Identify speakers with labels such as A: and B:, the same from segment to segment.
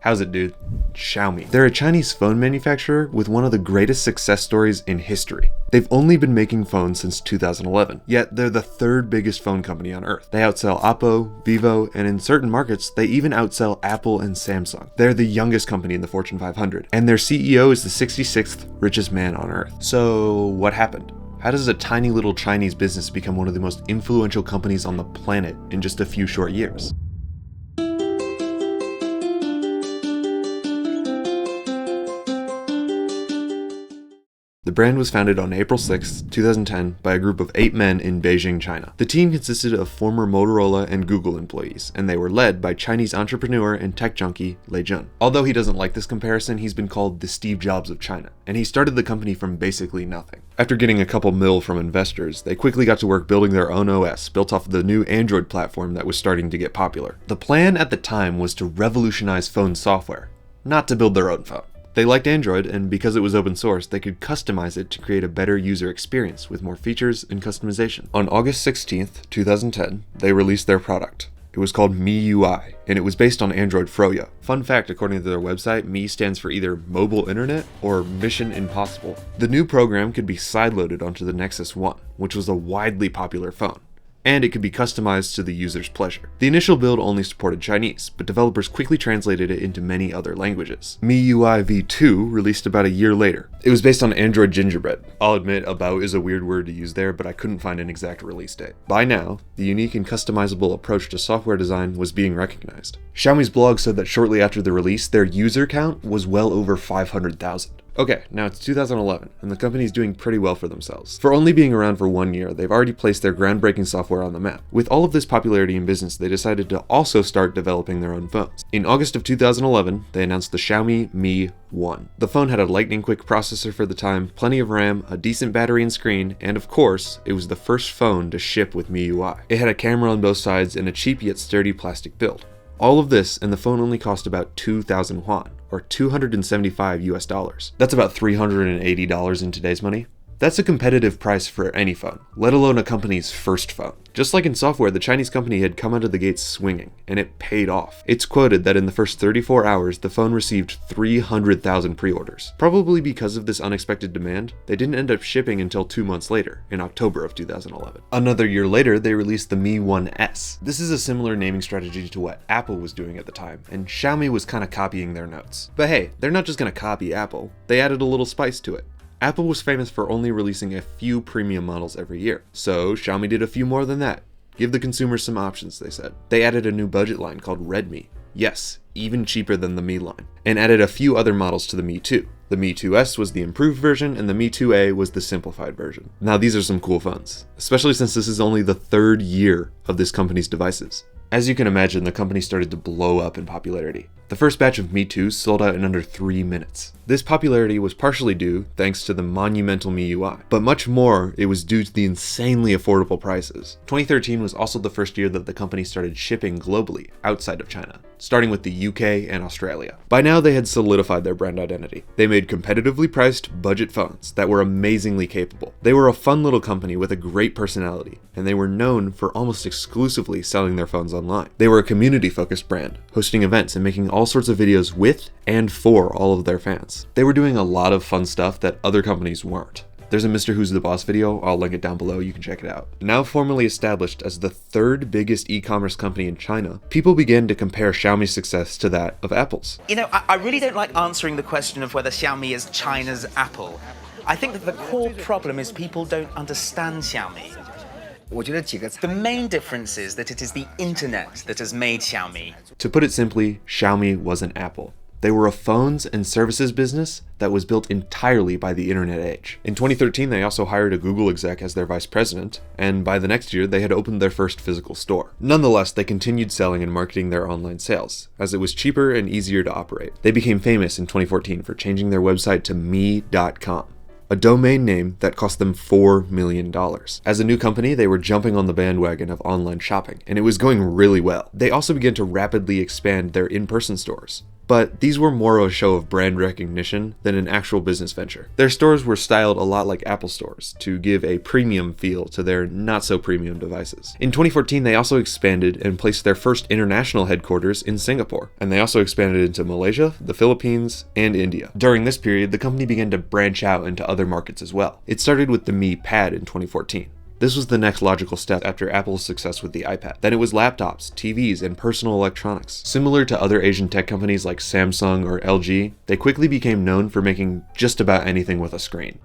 A: How's it, dude? Xiaomi. They're a Chinese phone manufacturer with one of the greatest success stories in history. They've only been making phones since 2011, yet they're the third biggest phone company on earth. They outsell Oppo, Vivo, and in certain markets, they even outsell Apple and Samsung. They're the youngest company in the Fortune 500, and their CEO is the 66th richest man on earth. So what happened? How does a tiny little Chinese business become one of the most influential companies on the planet in just a few short years? The brand was founded on April 6, 2010 by a group of 8 men in Beijing, China. The team consisted of former Motorola and Google employees, and they were led by Chinese entrepreneur and tech junkie Lei Jun. Although he doesn't like this comparison, he's been called the Steve Jobs of China, and he started the company from basically nothing. After getting a couple mil from investors, they quickly got to work building their own OS, built off of the new Android platform that was starting to get popular. The plan at the time was to revolutionize phone software, not to build their own phone. They liked Android, and because it was open source, they could customize it to create a better user experience with more features and customization. On August 16th, 2010, they released their product. It was called MIUI, and it was based on Android Froyo. Fun fact, according to their website, Mi stands for either Mobile Internet or Mission Impossible. The new program could be sideloaded onto the Nexus 1, which was a widely popular phone, and it could be customized to the user's pleasure. The initial build only supported Chinese, but developers quickly translated it into many other languages. MIUI v2 released about a year later. It was based on Android Gingerbread. I'll admit, about is a weird word to use there, but I couldn't find an exact release date. By now, the unique and customizable approach to software design was being recognized. Xiaomi's blog said that shortly after the release, their user count was well over 500,000. Okay, now it's 2011, and the company's doing pretty well for themselves. For only being around for 1 year, they've already placed their groundbreaking software on the map. With all of this popularity in business, they decided to also start developing their own phones. In August of 2011, they announced the Xiaomi Mi 1. The phone had a lightning-quick processor for the time, plenty of RAM, a decent battery and screen, and of course, it was the first phone to ship with MIUI. It had a camera on both sides and a cheap yet sturdy plastic build. All of this, and the phone only cost about 2,000 yuan, or $275 US. That's about $380 in today's money. That's a competitive price for any phone, let alone a company's first phone. Just like in software, the Chinese company had come out of the gates swinging, and it paid off. It's quoted that in the first 34 hours, the phone received 300,000 pre-orders. Probably because of this unexpected demand, they didn't end up shipping until 2 months later, in October of 2011. Another year later, they released the Mi 1S. This is a similar naming strategy to what Apple was doing at the time, and Xiaomi was kind of copying their notes. But hey, they're not just gonna copy Apple, they added a little spice to it. Apple was famous for only releasing a few premium models every year, so Xiaomi did a few more than that. Give the consumers some options, they said. They added a new budget line called Redmi. Yes, even cheaper than the Mi line. And added a few other models to the Mi 2. The Mi 2S was the improved version, and the Mi 2A was the simplified version. Now these are some cool phones, especially since this is only the 3rd year of this company's devices. As you can imagine, the company started to blow up in popularity. The first batch of Mi 2s sold out in under 3 minutes. This popularity was partially due thanks to the monumental MIUI, but much more it was due to the insanely affordable prices. 2013 was also the first year that the company started shipping globally outside of China, starting with the UK and Australia. By now they had solidified their brand identity. They made competitively priced budget phones that were amazingly capable. They were a fun little company with a great personality, and they were known for almost exclusively selling their phones online. They were a community-focused brand, hosting events and making all sorts of videos with and for all of their fans. They were doing a lot of fun stuff that other companies weren't. There's a Mr. Who's the Boss video, I'll link it down below, you can check it out. Now formally established as the 3rd biggest e-commerce company in China, people began to compare Xiaomi's success to that of Apple's.
B: You know, I really don't like answering the question of whether Xiaomi is China's Apple. I think that the core problem is people don't understand Xiaomi. The main difference is that it is the internet that has made Xiaomi.
A: To put it simply, Xiaomi wasn't Apple. They were a phones and services business that was built entirely by the internet age. In 2013, they also hired a Google exec as their vice president, and by the next year, they had opened their first physical store. Nonetheless, they continued selling and marketing their online sales, as it was cheaper and easier to operate. They became famous in 2014 for changing their website to mi.com. A domain name that cost them $4 million. As a new company, they were jumping on the bandwagon of online shopping, and it was going really well. They also began to rapidly expand their in-person stores. but these were more of a show of brand recognition than an actual business venture. Their stores were styled a lot like Apple stores to give a premium feel to their not-so-premium devices. In 2014, they also expanded and placed their first international headquarters in Singapore, and they also expanded into Malaysia, the Philippines, and India. During this period, the company began to branch out into other markets as well. It started with the Mi Pad in 2014. This was the next logical step after Apple's success with the iPad. Then it was laptops, TVs, and personal electronics. Similar to other Asian tech companies like Samsung or LG, they quickly became known for making just about anything with a screen.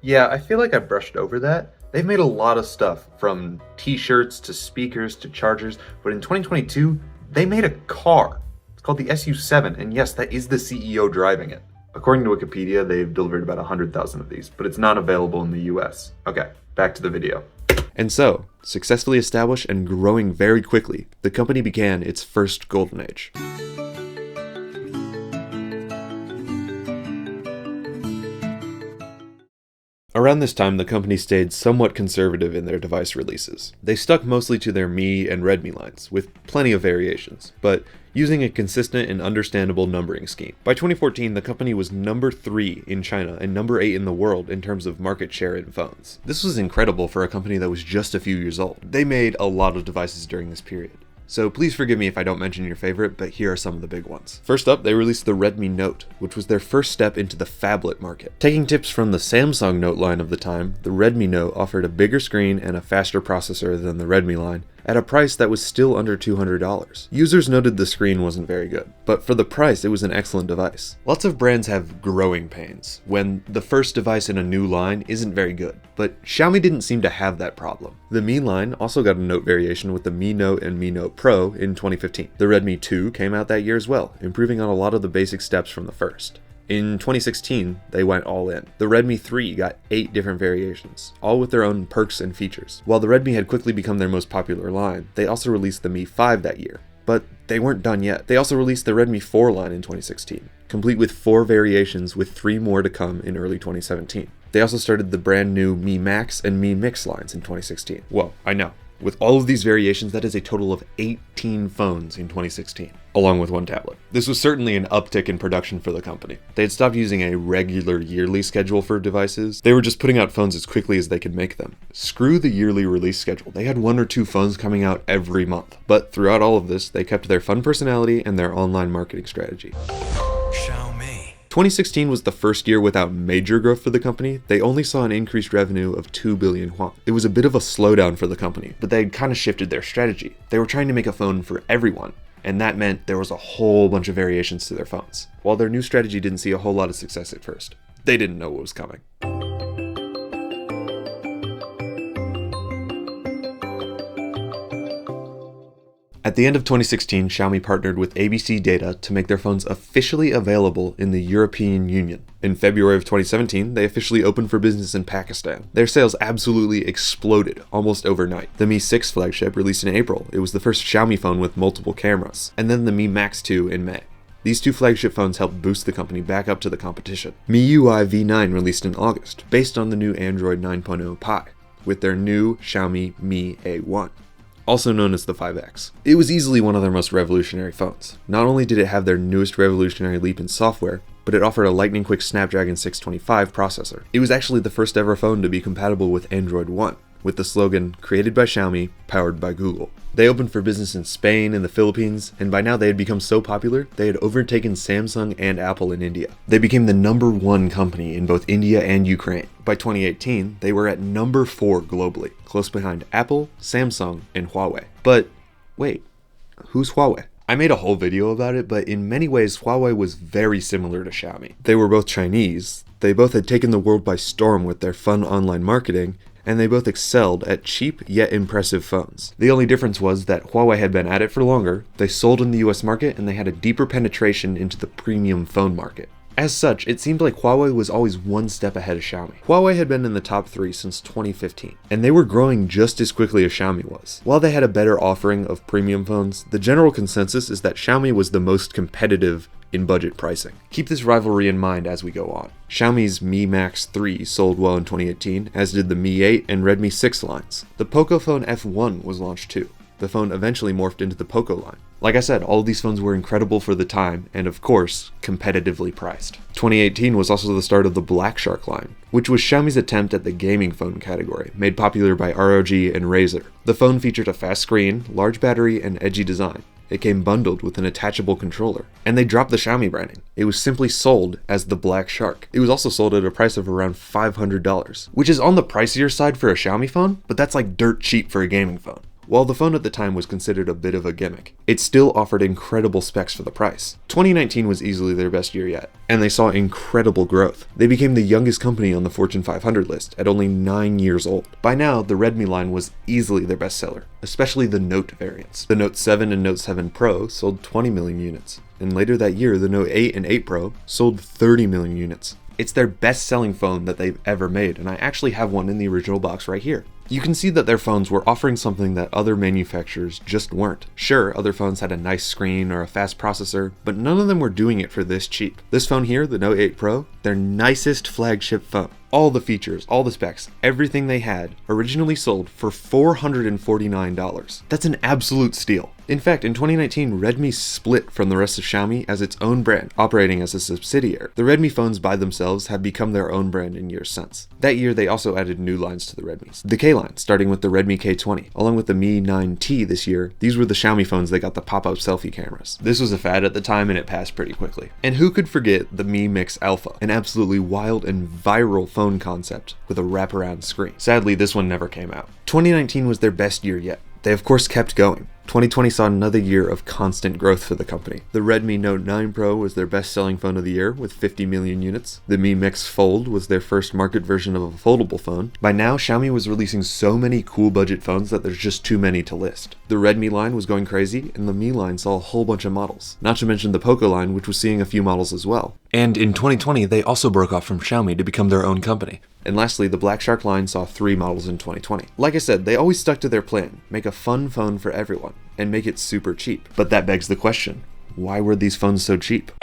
A: Yeah, I feel like I brushed over that. They've made a lot of stuff, from t-shirts to speakers to chargers, but in 2022, they made a car. It's called the SU7, and yes, that is the CEO driving it. According to Wikipedia, they've delivered about 100,000 of these, but it's not available in the US. Okay, back to the video. And so, successfully established and growing very quickly, the company began its first golden age. Around this time, the company stayed somewhat conservative in their device releases. They stuck mostly to their Mi and Redmi lines, with plenty of variations, but using a consistent and understandable numbering scheme. By 2014, the company was number 3 in China and number 8 in the world in terms of market share in phones. This was incredible for a company that was just a few years old. They made a lot of devices during this period. So please forgive me if I don't mention your favorite, but here are some of the big ones. First up, they released the Redmi Note, which was their first step into the phablet market. Taking tips from the Samsung Note line of the time, the Redmi Note offered a bigger screen and a faster processor than the Redmi line, at a price that was still under $200. Users noted the screen wasn't very good, but for the price, it was an excellent device. Lots of brands have growing pains, when the first device in a new line isn't very good, but Xiaomi didn't seem to have that problem. The Mi line also got a Note variation with the Mi Note and Mi Note Pro in 2015. The Redmi 2 came out that year as well, improving on a lot of the basic steps from the first. In 2016, they went all in. The Redmi 3 got 8 different variations, all with their own perks and features. While the Redmi had quickly become their most popular line, they also released the Mi 5 that year. But they weren't done yet. They also released the Redmi 4 line in 2016, complete with 4 variations with 3 more to come in early 2017. They also started the brand new Mi Max and Mi Mix lines in 2016. Whoa, I know. With all of these variations, that is a total of 18 phones in 2016, along with 1 tablet. This was certainly an uptick in production for the company. They had stopped using a regular yearly schedule for devices. They were just putting out phones as quickly as they could make them. Screw the yearly release schedule. They had 1 or 2 phones coming out every month. But throughout all of this, they kept their fun personality and their online marketing strategy. 2016 was the first year without major growth for the company. They only saw an increased revenue of 2 billion yuan. It was a bit of a slowdown for the company, but they had kind of shifted their strategy. They were trying to make a phone for everyone, and that meant there was a whole bunch of variations to their phones. While their new strategy didn't see a whole lot of success at first, they didn't know what was coming. At the end of 2016, Xiaomi partnered with ABC Data to make their phones officially available in the European Union. In February of 2017, they officially opened for business in Pakistan. Their sales absolutely exploded almost overnight. The Mi 6 flagship released in April. It was the first Xiaomi phone with multiple cameras. And then the Mi Max 2 in May. These 2 flagship phones helped boost the company back up to the competition. MIUI V9 released in August, based on the new Android 9.0 Pie, with their new Xiaomi Mi A1. Also known as the 5X. It was easily one of their most revolutionary phones. Not only did it have their newest revolutionary leap in software, but it offered a lightning-quick Snapdragon 625 processor. It was actually the first ever phone to be compatible with Android One, with the slogan, "Created by Xiaomi, powered by Google." They opened for business in Spain and the Philippines, and by now they had become so popular, they had overtaken Samsung and Apple in India. They became the number 1 company in both India and Ukraine. By 2018, they were at number 4 globally, close behind Apple, Samsung, and Huawei. But wait, who's Huawei? I made a whole video about it, but in many ways, Huawei was very similar to Xiaomi. They were both Chinese, they both had taken the world by storm with their fun online marketing, and they both excelled at cheap yet impressive phones. The only difference was that Huawei had been at it for longer, they sold in the US market, and they had a deeper penetration into the premium phone market. As such, it seemed like Huawei was always 1 step ahead of Xiaomi. Huawei had been in the top 3 since 2015, and they were growing just as quickly as Xiaomi was. While they had a better offering of premium phones, the general consensus is that Xiaomi was the most competitive in budget pricing. Keep this rivalry in mind as we go on. Xiaomi's Mi Max 3 sold well in 2018, as did the Mi 8 and Redmi 6 lines. The Pocophone F1 was launched too. The phone eventually morphed into the Poco line. Like I said, all of these phones were incredible for the time, and of course, competitively priced. 2018 was also the start of the Black Shark line, which was Xiaomi's attempt at the gaming phone category, made popular by ROG and Razer. The phone featured a fast screen, large battery, and edgy design. It came bundled with an attachable controller, and they dropped the Xiaomi branding. It was simply sold as the Black Shark. It was also sold at a price of around $500, which is on the pricier side for a Xiaomi phone, but that's like dirt cheap for a gaming phone. While the phone at the time was considered a bit of a gimmick, it still offered incredible specs for the price. 2019 was easily their best year yet, and they saw incredible growth. They became the youngest company on the Fortune 500 list at only 9 years old. By now, the Redmi line was easily their best seller, especially the Note variants. The Note 7 and Note 7 Pro sold 20 million units, and later that year, the Note 8 and 8 Pro sold 30 million units. It's their best-selling phone that they've ever made, and I actually have one in the original box right here. You can see that their phones were offering something that other manufacturers just weren't. Sure, other phones had a nice screen or a fast processor, but none of them were doing it for this cheap. This phone here, the Note 8 Pro, their nicest flagship phone. All the features, all the specs, everything they had, originally sold for $449. That's an absolute steal. In fact, in 2019, Redmi split from the rest of Xiaomi as its own brand, operating as a subsidiary. The Redmi phones by themselves have become their own brand in years since. That year, they also added new lines to the Redmis. The K line, starting with the Redmi K20, along with the Mi 9T this year. These were the Xiaomi phones that got the pop-up selfie cameras. This was a fad at the time and it passed pretty quickly. And who could forget the Mi Mix Alpha, an absolutely wild and viral phone concept with a wraparound screen. Sadly, this one never came out. 2019 was their best year yet. They of course kept going. 2020 saw another year of constant growth for the company. The Redmi Note 9 Pro was their best-selling phone of the year with 50 million units. The Mi Mix Fold was their first market version of a foldable phone. By now, Xiaomi was releasing so many cool budget phones that there's just too many to list. The Redmi line was going crazy, and the Mi line saw a whole bunch of models. Not to mention the Poco line, which was seeing a few models as well. And in 2020, they also broke off from Xiaomi to become their own company. And lastly, the Black Shark line saw 3 models in 2020. Like I said, they always stuck to their plan, make a fun phone for everyone, and make it super cheap. But that begs the question, why were these phones so cheap?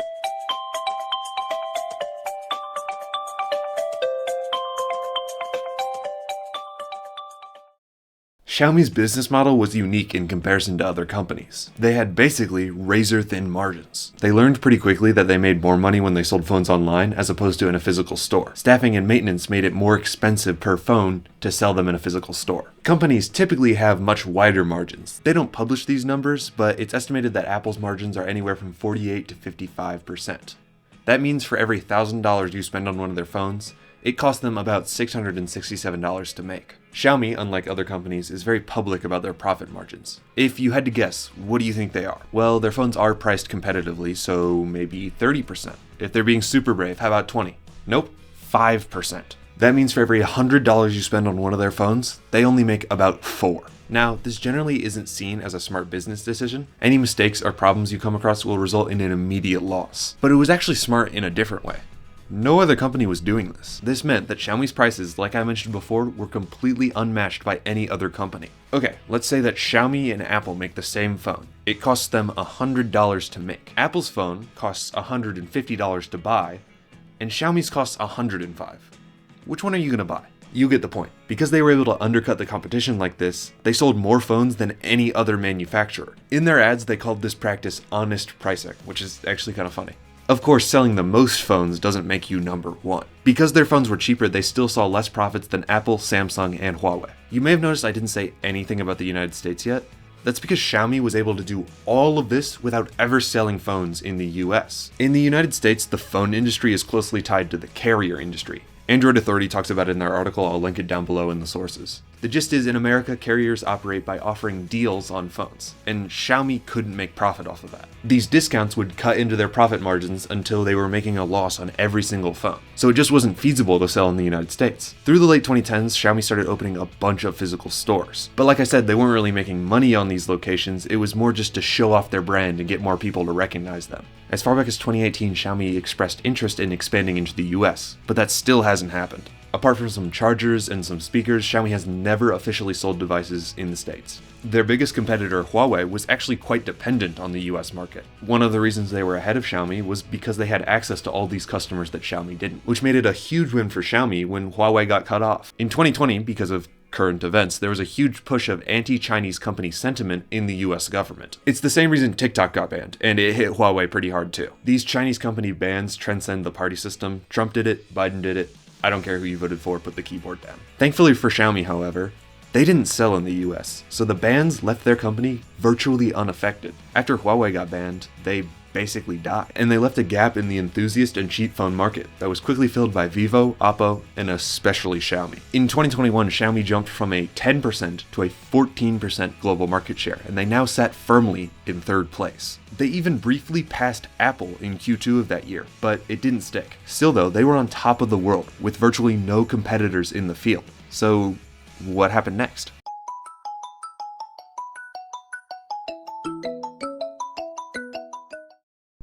A: Xiaomi's business model was unique in comparison to other companies. They had basically razor-thin margins. They learned pretty quickly that they made more money when they sold phones online as opposed to in a physical store. Staffing and maintenance made it more expensive per phone to sell them in a physical store. Companies typically have much wider margins. They don't publish these numbers, but it's estimated that Apple's margins are anywhere from 48 to 55%. That means for every $1,000 you spend on one of their phones, it costs them about $667 to make. Xiaomi, unlike other companies, is very public about their profit margins. If you had to guess, what do you think they are? Well, their phones are priced competitively, so maybe 30%. If they're being super brave, how about 20? Nope, 5%. That means for every $100 you spend on one of their phones, they only make about 4. Now, this generally isn't seen as a smart business decision. Any mistakes or problems you come across will result in an immediate loss. But it was actually smart in a different way. No other company was doing this. This meant that Xiaomi's prices, like I mentioned before, were completely unmatched by any other company. Okay, let's say that Xiaomi and Apple make the same phone. It costs them $100 to make. Apple's phone costs $150 to buy, and Xiaomi's costs $105. Which one are you gonna buy? You get the point. Because they were able to undercut the competition like this, they sold more phones than any other manufacturer. In their ads, they called this practice honest pricing, which is actually kind of funny. Of course, selling the most phones doesn't make you number one. Because their phones were cheaper, they still saw less profits than Apple, Samsung, and Huawei. You may have noticed I didn't say anything about the United States yet. That's because Xiaomi was able to do all of this without ever selling phones in the US. In the United States, the phone industry is closely tied to the carrier industry. Android Authority talks about it in their article, I'll link it down below in the sources. The gist is, in America, carriers operate by offering deals on phones, and Xiaomi couldn't make profit off of that. These discounts would cut into their profit margins until they were making a loss on every single phone, so it just wasn't feasible to sell in the United States. Through the late 2010s, Xiaomi started opening a bunch of physical stores. But like I said, they weren't really making money on these locations, it was more just to show off their brand and get more people to recognize them. As far back as 2018, Xiaomi expressed interest in expanding into the US, but that still hasn't happened. Apart from some chargers and some speakers, Xiaomi has never officially sold devices in the States. Their biggest competitor, Huawei, was actually quite dependent on the US market. One of the reasons they were ahead of Xiaomi was because they had access to all these customers that Xiaomi didn't, which made it a huge win for Xiaomi when Huawei got cut off. In 2020, because of current events, there was a huge push of anti-Chinese company sentiment in the US government. It's the same reason TikTok got banned, and it hit Huawei pretty hard too. These Chinese company bans transcend the party system. Trump did it, Biden did it. I don't care who you voted for, put the keyboard down. Thankfully for Xiaomi, however, they didn't sell in the US, so the bans left their company virtually unaffected. After Huawei got banned, they basically died, and they left a gap in the enthusiast and cheap phone market that was quickly filled by Vivo, Oppo, and especially Xiaomi. In 2021, Xiaomi jumped from a 10% to a 14% global market share, and they now sat firmly in third place. They even briefly passed Apple in Q2 of that year, but it didn't stick. Still though, they were on top of the world, with virtually no competitors in the field. So what happened next?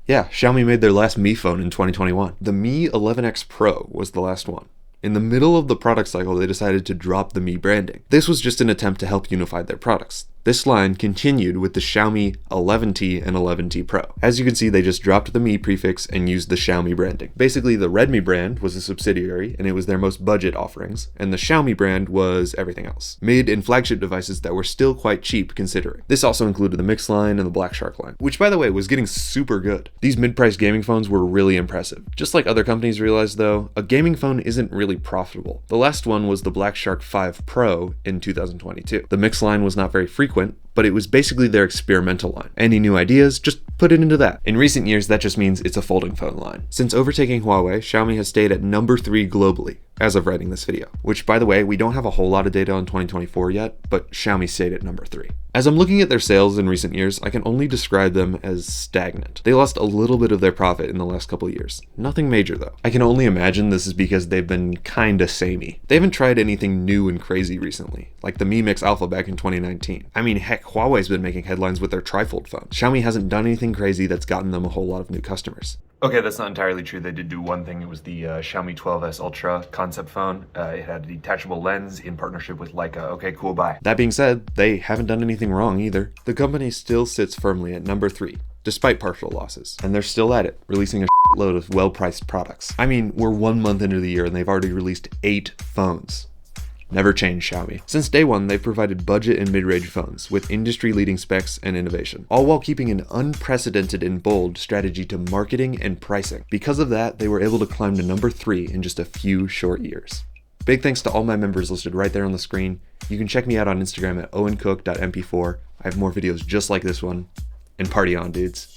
A: Yeah, Xiaomi made their last Mi phone in 2021. The Mi 11X Pro was the last one. In the middle of the product cycle, they decided to drop the Mi branding. This was just an attempt to help unify their products. This line continued with the Xiaomi 11T and 11T Pro. As you can see, they just dropped the Mi prefix and used the Xiaomi branding. Basically, the Redmi brand was a subsidiary, and it was their most budget offerings, and the Xiaomi brand was everything else. Mid and flagship devices that were still quite cheap considering. This also included the Mix line and the Black Shark line, which by the way was getting super good. These mid-priced gaming phones were really impressive. Just like other companies realized though, a gaming phone isn't really profitable. The last one was the Black Shark 5 Pro in 2022. The Mix line was not very frequent, but it was basically their experimental line. Any new ideas, just put it into that. In recent years, that just means it's a folding phone line. Since overtaking Huawei, Xiaomi has stayed at number 3 globally, as of writing this video. Which, by the way, we don't have a whole lot of data on 2024 yet, but Xiaomi stayed at number 3. As I'm looking at their sales in recent years, I can only describe them as stagnant. They lost a little bit of their profit in the last couple of years. Nothing major though. I can only imagine this is because they've been kinda samey. They haven't tried anything new and crazy recently, like the Mi Mix Alpha back in 2019. I mean, heck, Huawei's been making headlines with their trifold phone. Xiaomi hasn't done anything crazy that's gotten them a whole lot of new customers. Okay, that's not entirely true. They did do one thing. It was the Xiaomi 12S Ultra concept phone. It had a detachable lens in partnership with Leica. Okay, cool, bye. That being said, they haven't done anything wrong either. The company still sits firmly at number 3, despite partial losses. And they're still at it, releasing a load of well-priced products. I mean, we're 1 month into the year and they've already released 8 phones. Never change, Xiaomi. Since day one, they've provided budget and mid-range phones with industry-leading specs and innovation, all while keeping an unprecedented and bold strategy to marketing and pricing. Because of that, they were able to climb to number 3 in just a few short years. Big thanks to all my members listed right there on the screen. You can check me out on Instagram at owencook.mp4. I have more videos just like this one. And party on, dudes.